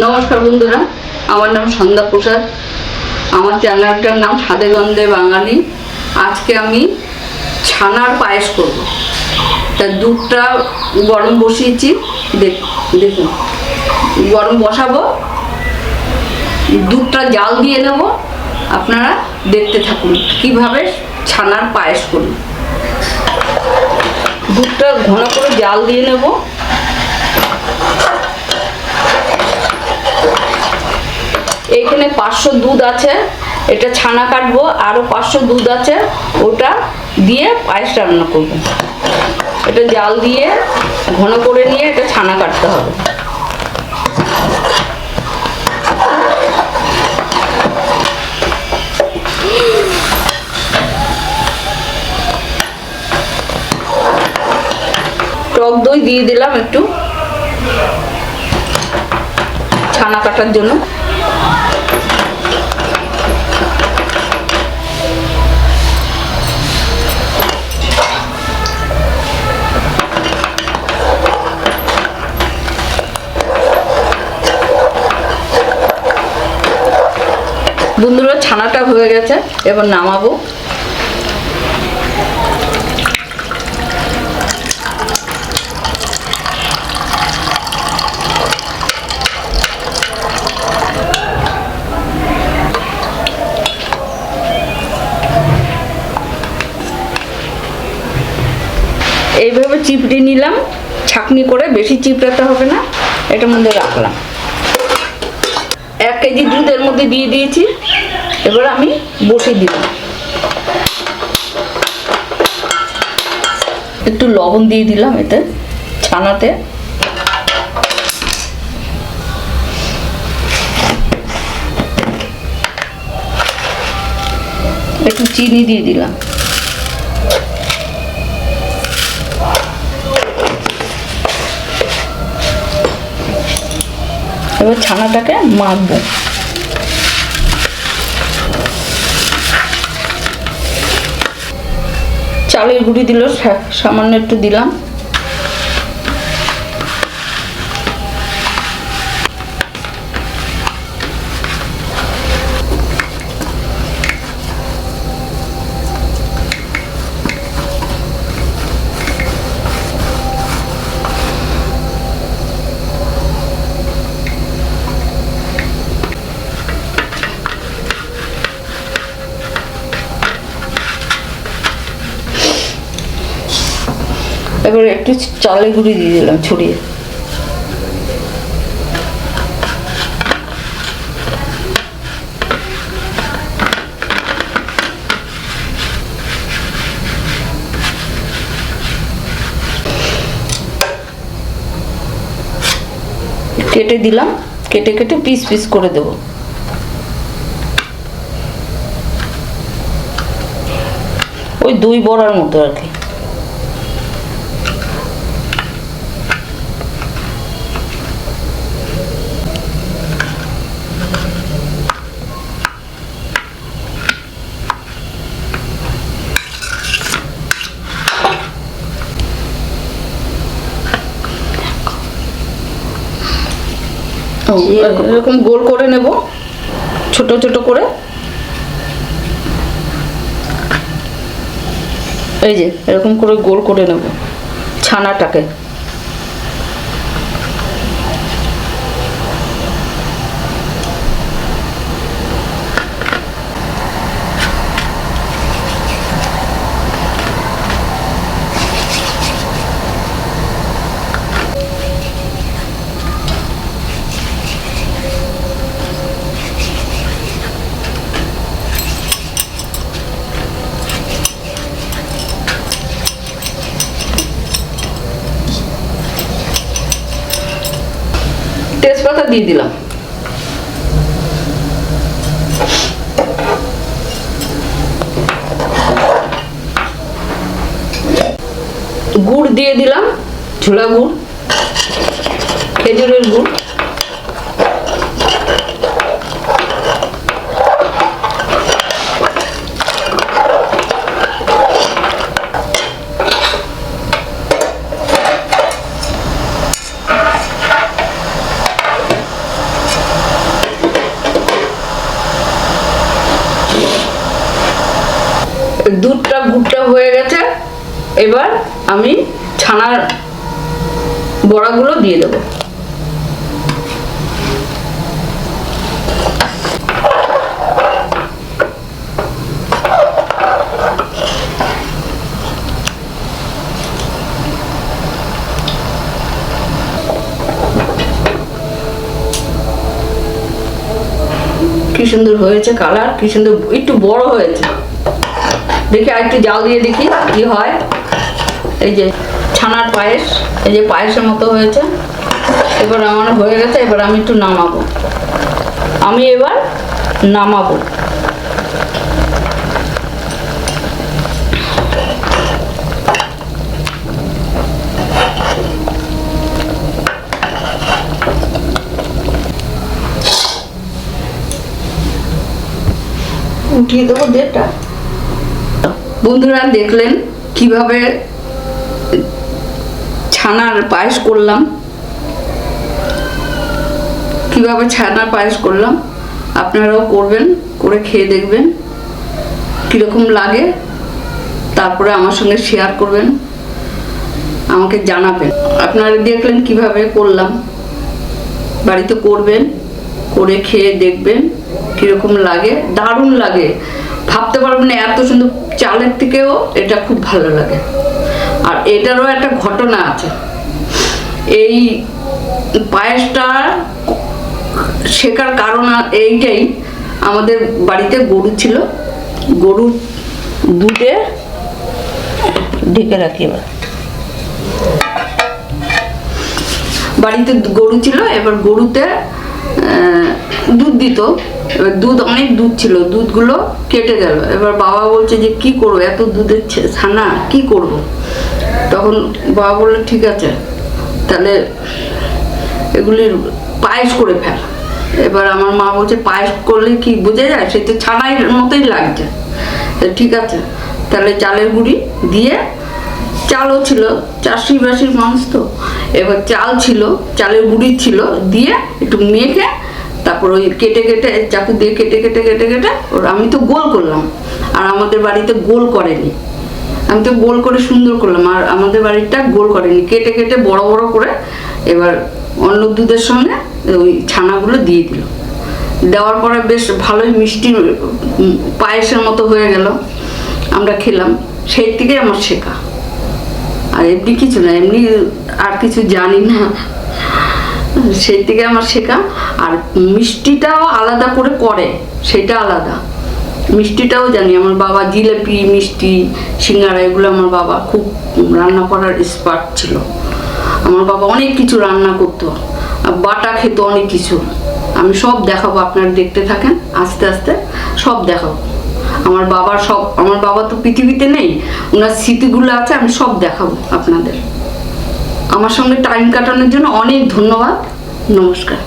নমস্কার বন্ধুরা, আমার নাম সন্ধ্যা প্রসাদ। আমার চ্যানেলটার নাম স্বাদে গন্ধে বাঙালি। আজকে আমি ছানার পায়েস করব। তা দুধটা গরম বসিয়েছি, দেখুন গরম বসাবো, দুধটা জাল দিয়ে নেব। আপনারা দেখতে থাকুন কিভাবে ছানার পায়েস করব। দুধটা ঘন করে জাল দিয়ে নেব। এইখানে 500 দুধ আছে, এটা ছানা কাটবো। আরো 500 দুধ আছে, ওটা দিয়ে পায়েস রান্না করব। এটা জাল দিয়ে ঘন করে নিয়ে এটা ছানা কাটতে হবে। টক দই দিয়ে দিলাম একটু ছানা কাটার জন্য। বন্ধুরা, ছানাটা হয়ে গেছে, এবার নামাবো। এইভাবে চিপড়ে নিলাম, ছাঁকনি করে, বেশি চিপড়াতে হবে না। এটার মধ্যে রাখলাম। 1 কেজি দুধ এর মধ্যে দিয়ে দিয়েছি। এবার আমি বসিয়ে দিলাম। একটু লবণ দিয়ে দিলাম এতে, ছানাতে। একটু চিনি দিয়ে দিলাম। এবার ছানাটাকে মাখবো। চালের গুঁড়ি দিল সামান্য একটু দিলাম। এবার একটু চালের গুঁড়ি দিয়ে দিলাম ছড়িয়ে। কেটে দিলাম, কেটে কেটে পিস পিস করে দেবো। ওই দই বড়ার মতো আর কি। এরকম গোল করে নেব, ছোট ছোট করে। এই যে এরকম করে গোল করে নেব ছানাটাকে। তেজপাতা দিয়ে দিলাম। গুড় দিয়ে দিলাম, ঝোলা গুড়, খেজুরের গুড়। হয়ে গেছে। এবার আমি ছানার বড়াগুলো দিয়ে দেবো। কি সুন্দর হয়েছে কালার, কি সুন্দর, একটু বড় হয়েছে। দেখি আর একটু জাল দিয়ে দেখি কি হয়। এই যে ছানার পায়েস, এই যে পায়েসের মতো হয়েছে। এবার আমার হয়ে গেছে, এবার আমি একটু নামাবো। আমি এবার নামাবো। উঠিয়ে দেবো ডেটটা। বন্ধুরা দেখলেন কিভাবে ছানার পায়েস করলাম, কিভাবে ছানার পায়েস করলাম। আপনারাও করবেন, করে খেয়ে দেখবেন কীরকম লাগে, তারপরে আমার সঙ্গে শেয়ার করবেন, আমাকে জানাবেন। আপনারা দেখলেন কিভাবে করলাম, বাড়িতে করবেন, করে খেয়ে দেখবেন কীরকম লাগে। দারুণ লাগে, ভাবতে পারবেন না এত সুন্দর। চালের থেকেও এটা খুব ভালো লাগে। আর এটারও একটা ঘটনা আছে। এই পায়েসটা শেখার কারণ এইটাই, আমাদের বাড়িতে গরু ছিল, গরুর দুধে ঢেকে রাখি। এবার বাড়িতে গরু ছিল, এবার গরুতে দুধ দিত। এবার দুধ, অনেক দুধ ছিল, দুধগুলো কেটে গেল। এবার বাবা বলছে যে কি করবো, এত দুধের ছানা কি করব। তখন বাবা বললো ঠিক আছে, তাহলে এগুলির পায়েস করে ফেল। এবার আমার মা বলছে পায়েস করলে কি বোঝা যায়, সে তো ছানার মতোই লাগছে। ঠিক আছে, তাহলে চালের গুঁড়ি দিয়ে, চালও ছিল, চাষি বাসির মানুষ তো, এবার চাল ছিল, চালের গুঁড়ি ছিল, দিয়ে একটু মেখে তারপর ওই কেটে কেটে, চাকু দিয়ে কেটে কেটে কেটে কেটে ওর আমি তো গোল করলাম। আর আমাদের বাড়িতে গোল করেনি, আমি তো গোল করে সুন্দর করলাম। আর আমাদের বাড়িটা গোল করেনি, কেটে কেটে বড় বড় করে এবার অন্য দুধের সঙ্গে ওই ছানাগুলো দিয়ে দিল। দেওয়ার পরে বেশ ভালোই মিষ্টি পায়েসের মতো হয়ে গেল। আমরা খেলাম, সেই থেকে আমার শেখা। আর এমনি কিছু না, এমনি আর কিছু জানি না, সেই থেকে আমার শেখা। আর মিষ্টিটাও আলাদা করে করে, সেটা আলাদা। মিষ্টিটাও জানি, আমার বাবা জিলেপি, মিষ্টি, সিঙ্গারা, এগুলো আমার বাবা খুব রান্না করার এক্সপার্ট ছিল। আমার বাবা অনেক কিছু রান্না করতো, বাটা খেতো, অনেক কিছু। আমি সব দেখাবো, আপনারা দেখতে থাকেন, আস্তে আস্তে সব দেখাবো। আমার বাবা তো পৃথিবীতে নেই, ওনার স্মৃতিগুলো আছে, আমি সব দেখাবো আপনাদের। আমার সঙ্গে টাইম কাটানোর জন্য অনেক ধন্যবাদ। নমস্কার।